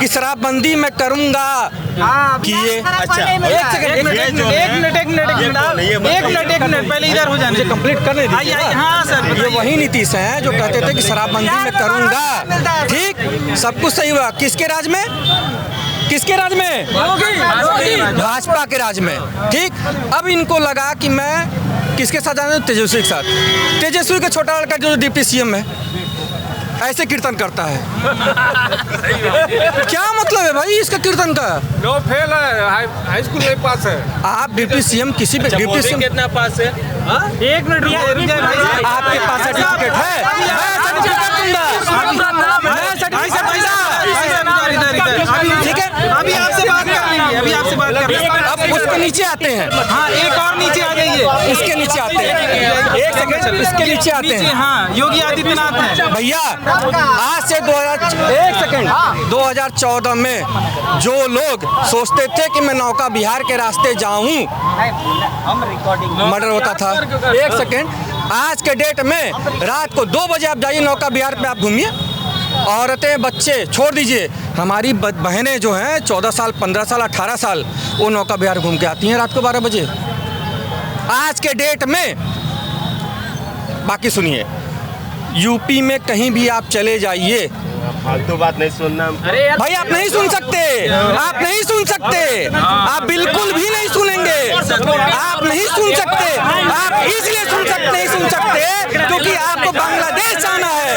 कि शराबबंदी मैं करूंगा, किए। अच्छा एक मिनट पहले इधर हो जाने कंप्लीट करने दीजिए। हाँ सर, ये वही नीतीश हैं जो कहते थे कि शराबबंदी मैं करूंगा, ठीक। सब कुछ सही हुआ। किसके राज में? किसके राज में? भाजपा के राज में, ठीक। अब इनको लगा कि मैं किसके साथ जाना? तेजस्वी के साथ। तेजस्वी का छोटा लड़का जो डिप्टी सीएम है, ऐसे कीर्तन करता है। क्या मतलब है भाई इसका कीर्तन का? नो फेल है, हाई स्कूल नहीं पास है। आप डिप्टी सीएम किसी पे डिप्टी सीएम कितना पास है? एक मिनट आपके पास सर्टिफिकेट है? ठीक है, अभी आपसे बात कर रही है। अब उसके नीचे आते हैं। हाँ, एक और नीचे आ जाइए। इसके नीचे आते हैं, एक सेकंड, इसके नीचे आते हैं। हाँ, योगी आदित्यनाथ हैं। भैया आज से 2014 में जो लोग सोचते थे कि मैं नौका बिहार के रास्ते जाऊं, मर्डर होता था। एक सेकंड, आज के डेट में रात को 2 बजे आप जाइए नौका बिहार पे, आप घूमिए, औरतें बच्चे छोड़ दीजिए, हमारी बहनें जो हैं 14 साल 15 साल 18 साल, वो नौका बिहार घूम के आती हैं रात को 12 बजे आज के डेट में। बाकी सुनिए, यूपी में कहीं भी आप चले जाइए, फालतू बात नहीं सुनना भाई। आप नहीं सुन सकते, आप नहीं सुन सकते, आप बिल्कुल भी नहीं सुनेंगे। आप नहीं सुन सकते, आप इसलिए नहीं सुन सकते क्योंकि आपको बांग्लादेश जाना है।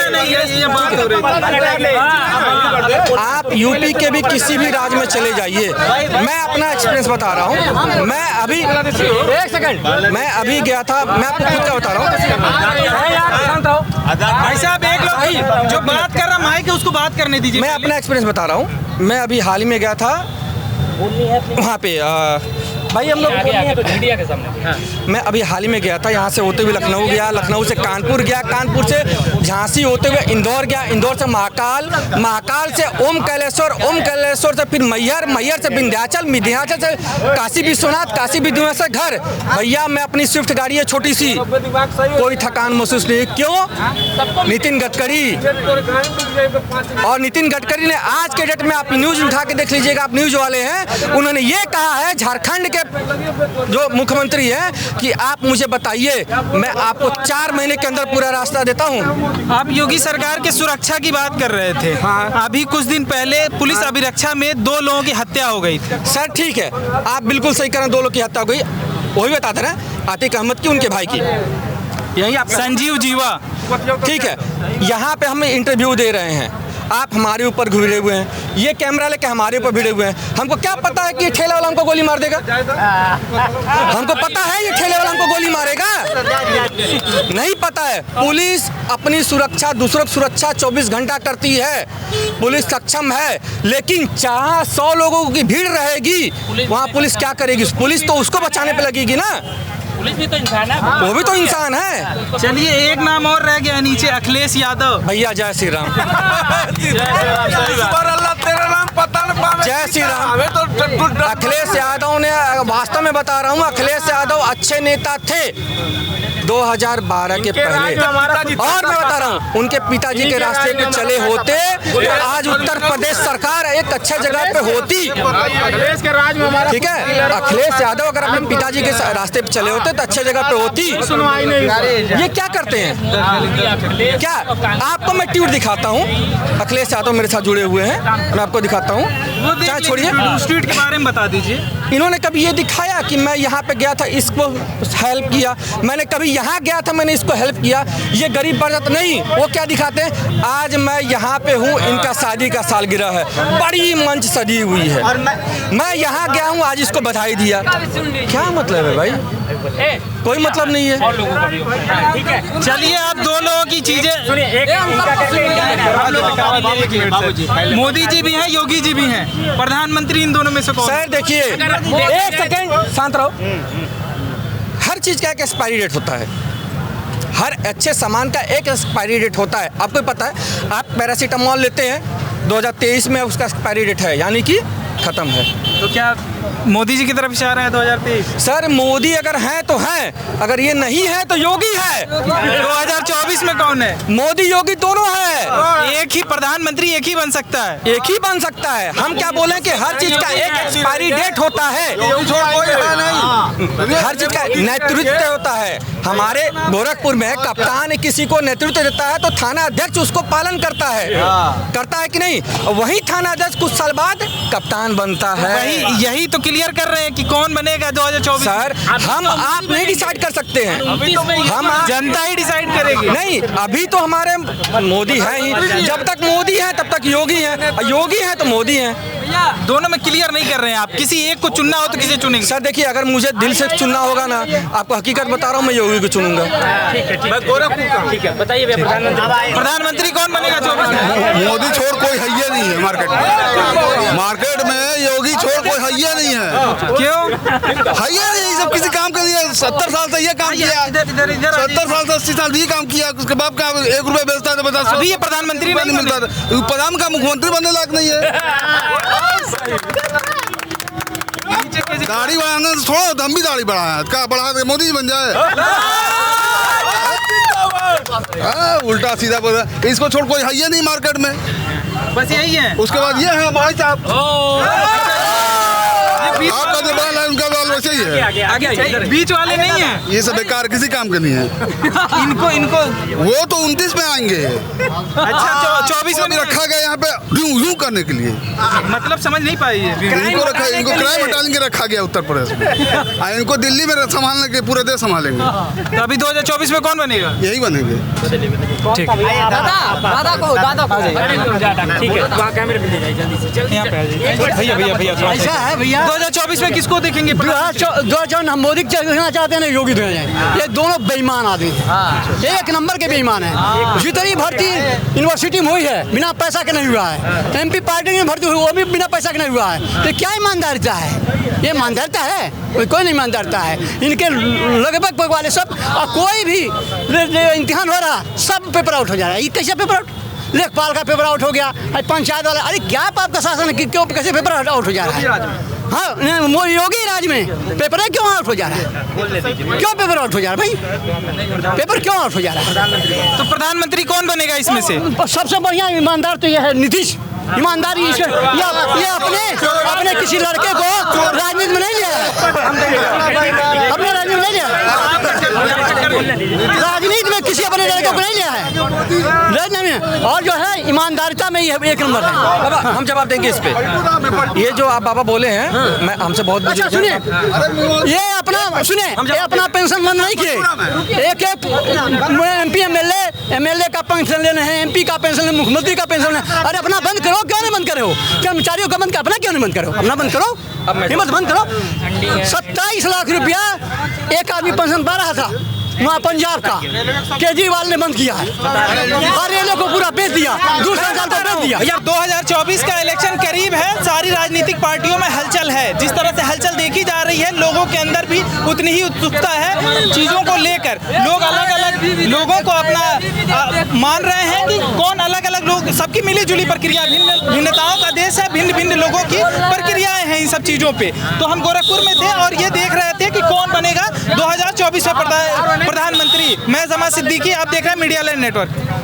आप यूपी के भी किसी भी राज्य में चले जाइए, मैं अपना एक्सपीरियंस बता रहा हूँ। मैं अभी एक सेकंड, मैं अभी गया था, मैं आपको खुद का बता रहा हूँ। भाई साहब एक लोग जो बात कर रहा माइक है उसको बात करने दीजिए। मैं अपना एक्सपीरियंस बता रहा हूँ। मैं अभी हाल ही में गया था वहाँ पे, भाई हम लोग मीडिया के सामने। मैं अभी हाल ही में गया था, यहाँ से होते हुए लखनऊ गया, लखनऊ से कानपुर गया, कानपुर से झांसी होते हुए इंदौर गया, इंदौर से महाकाल, महाकाल से ओम कैलेश्वर से फिर मैहर, मैहर से विंध्याचल, विंध्याचल से काशी विश्वनाथ, काशी विश्वनाथ से घर। भैया मैं अपनी स्विफ्ट गाड़ी है छोटी सी, कोई थकान महसूस नहीं। क्यों? नितिन गडकरी, और नितिन गडकरी ने आज के डेट में, आप न्यूज उठा के देख लीजिएगा, आप न्यूज वाले हैं, उन्होंने ये कहा है झारखंड के जो मुख्यमंत्री हैं कि आप मुझे बताइए, मैं आपको 4 महीने के अंदर पूरा रास्ता देता हूं। आप योगी सरकार के सुरक्षा की बात कर रहे थे। हाँ। अभी कुछ दिन पहले पुलिस अभिरक्षा में 2 लोगों की हत्या हो गई थी। सर ठीक है, आप बिल्कुल सही कह रहे हैं, 2 लोग की हत्या हो गई, वही बताते ना, आतिक अहमद की, उनके भाई की, यही आप संजीव जीवा, ठीक है। यहाँ पे हम इंटरव्यू दे रहे हैं, आप हमारे ऊपर भिड़े हुए हैं, ये कैमरा लेके हमारे ऊपर भिड़े हुए हैं। हमको क्या पता है कि ये ठेले वाला हमको गोली मार देगा? हमको पता है ये ठेले वाला हमको गोली मारेगा? नहीं पता है। पुलिस अपनी सुरक्षा, दूसरों की सुरक्षा 24 घंटा करती है, पुलिस सक्षम है, लेकिन जहाँ 100 लोगों की भीड़ रहेगी वहाँ पुलिस क्या करेगी? पुलिस तो उसको बचाने पे लगेगी ना। पुलिस भी तो इंसान है, वो भी तो इंसान है। चलिए एक नाम और रह गया नीचे, अखिलेश यादव। भैया जय श्री राम। अल्लाह तेरा नाम पता जय श्री राम। अखिलेश यादव ने, वास्तव में बता रहा हूँ, अखिलेश यादव अच्छे नेता थे 2012 के पहले, और मैं बता रहा हूँ उनके पिताजी के रास्ते पे चले होते आज उत्तर प्रदेश सरकार एक अच्छे जगह पे होती। अखिलेश के राज में हमारा, ठीक है, अखिलेश यादव अगर अपने पिताजी के रास्ते पे चले होते तो अच्छे जगह पे होती। ये क्या करते हैं? क्या आपको मैं ट्वीट दिखाता हूँ, अखिलेश यादव मेरे साथ जुड़े हुए हैं, मैं आपको दिखाता हूँ। क्या छोड़िए, ट्वीट के बारे में बता दीजिए। इन्होंने कभी ये दिखाया कि मैं यहाँ पे गया था, इसको हेल्प किया, मैंने कभी यहाँ गया था, मैंने इसको हेल्प किया, ये गरीब बरगद नहीं। वो क्या दिखाते हैं? आज मैं यहाँ पे हूँ, इनका शादी का सालगिरह है, बड़ी मंच सजी हुई है, मैं यहाँ गया हूँ, आज इसको बधाई दिया। क्या मतलब है भाई? कोई मतलब नहीं है। चलिए, आप दो लोगों की चीजें, मोदी जी भी हैं, योगी जी भी हैं, प्रधानमंत्री इन दोनों में से कौन? सर देखिए, एक सेकेंड शांत रहो। हर चीज का एक एक्सपायरी डेट होता है, हर अच्छे सामान का एक एक्सपायरी डेट होता है। आपको पता है, आप पैरासीटामोल लेते हैं 2023 में, उसका एक्सपायरी डेट है, यानी कि खत्म है। तो क्या मोदी जी की तरफ इशारा है 2023? सर मोदी अगर हैं तो हैं, अगर ये नहीं है तो योगी है। 2024 में कौन है? मोदी योगी दोनों है। एक ही प्रधानमंत्री एक ही बन सकता है, एक ही बन सकता है। हम क्या बोले कि हर चीज का एक एक्सपायरी डेट होता है, हर चीज का नेतृत्व होता है। हमारे गोरखपुर में कप्तान किसी को नेतृत्व देता है तो थाना अध्यक्ष उसको पालन करता है कि नहीं? वही थाना अध्यक्ष कुछ साल बाद कप्तान बनता है। यही तो क्लियर कर रहे हैं कि कौन बनेगा 2024। सर हम आप नहीं डिसाइड कर सकते हैं, हम जनता ही डिसाइड करेगी। नहीं, अभी तो हमारे मोदी है ही, जब तक मोदी है तब तक योगी है, योगी है तो मोदी है। दोनों में क्लियर नहीं कर रहे हैं आप। किसी एक को चुनना हो तो किसे चुनेंगे? सर देखिए, अगर मुझे दिल से चुनना होगा ना, आपको हकीकत बता रहा हूँ, मैं योगी को चुनूंगा। ठीक है, बताइए प्रधानमंत्री कौन बनेगा 24 में? मोदी छोड़ कोई हैया नहीं है मार्केट में। मार्केट में योगी छोड़ कोई हैया नहीं है। क्यों हैया नहीं? सब किसी काम का नहीं है। 70 साल से ये काम किया, 70 साल से 80 साल ये काम किया, उसके बाप का 1 रुपया बेचता है तो बता। अभी ये प्रधानमंत्री नहीं मिलता था, प्रधान का मुख्यमंत्री बनने लायक नहीं है। दाढ़ी बढ़ाना छोड़ो, हम भी दाढ़ी बढ़ाए, क्या बढ़ा दे मोदी बन जाए? उल्टा सीधा बोल रहा है। इसको छोड़ कोई है ही नहीं मार्केट में, बस यही है। उसके बाद ये है भाई साहब, आपका जो बाल है उनका बाल वैसे ही है, बीच वाले नहीं है। ये सब बेकार, किसी काम के नहीं है। इनको वो तो 29 में आएंगे। अच्छा, 24 में रखा गया यहाँ पे यूं करने के लिए। मतलब समझ नहीं पाई है। इनको रखा, इनको क्राइम हटाने के रखा गया उत्तर प्रदेश में, इनको दिल्ली में संभालने के, पूरे देश संभालेंगे। तो अभी 2024 में कौन बनेगा? यही बनेंगे। ठीक है, दादा को ठीक है, कैमरे पे ले जाइए जल्दी से, यहाँ पे भैया ऐसा है भैया। 2024 में किसको देखेंगे? 2024 हम मोदी देखना चाहते हैं ना योगी देखना चाहते। ये दोनों बेईमान आदमी हैं, एक नंबर के बेईमान हैं। जितनी भर्ती यूनिवर्सिटी में हुई है बिना पैसा के नहीं हुआ है, एमपी पार्टी में भर्ती हुई वो भी बिना पैसा के नहीं हुआ है। तो क्या ईमानदारिता है? ये ईमानदारिता है? कोई नहीं ईमानदारिता है। इनके लगभग वाले सब, और कोई भी इम्तिहान हो रहा सब पेपर आउट हो जा रहा है। ये कैसे पेपर आउट? लेखपाल का पेपर आउट हो गया, पंचायत वाला, अरे क्या आपका शासन है, क्यों कैसे पेपर आउट हो जा रहा है? हाँ, योगी राज में पेपर क्यों आउट हो जा रहा है? क्यों पेपर आउट हो जा रहा है भाई? पेपर क्यों आउट हो जा रहा है? तो प्रधानमंत्री कौन बनेगा इसमें से? सबसे बढ़िया ईमानदार तो ये है नीतीश। ईमानदारी ये अपने किसी लड़के को राजनीति में नहीं लिया है, अपने राजनीति में नहीं लिया, राजनीति में किसी अपने लड़के को नहीं लिया है राजनीति में। और जो है ईमानदारिता में ये एक नंबर है। बाबा हम जवाब देंगे इस पे। ये जो आप बाबा बोले हैं, मैं हमसे बहुत अच्छा सुनिए, ये अपना पेंशन बंद नहीं किए। एक MP MLA का पेंशन लेने हैं, MP का पेंशन लेने, मुख्यमंत्री का पेंशन लेने। अरे अपना बंद करो, क्यों नहीं बंद करे हो? कर्मचारियों का बंद कर, अपना क्यों नहीं बंद करो? अपना बंद करो, हिम्मत बंद करो। 27 लाख रुपया एक आदमी पेंशन पा रहा था वहाँ पंजाब का, केजरीवाल ने बंद किया है और ये लोग को पूरा बेच दिया, दूसरा साल को बेच दिया। 2024 का इलेक्शन करीब है, सारी राजनीतिक पार्टियों में हलचल है। जिस तरह से हलचल देखी जा रही है, लोगों के अंदर भी उतनी ही उत्सुकता है चीज़ों को लेकर। लोग अलग अलग लोगों को अपना मान रहे हैं कि कौन अलग अलग लोग, सबकी मिली जुली प्रक्रिया, भिन्नताओं का देश है, भिन्न भिन्न लोगों की प्रक्रियाएं हैं इन सब चीज़ों पे। तो हम गोरखपुर में थे और ये देख रहे थे कि कौन बनेगा 2024 में प्रधानमंत्री। मैं जमा सिद्दीकी, आप देख रहे हैं मीडिया लाइन नेटवर्क।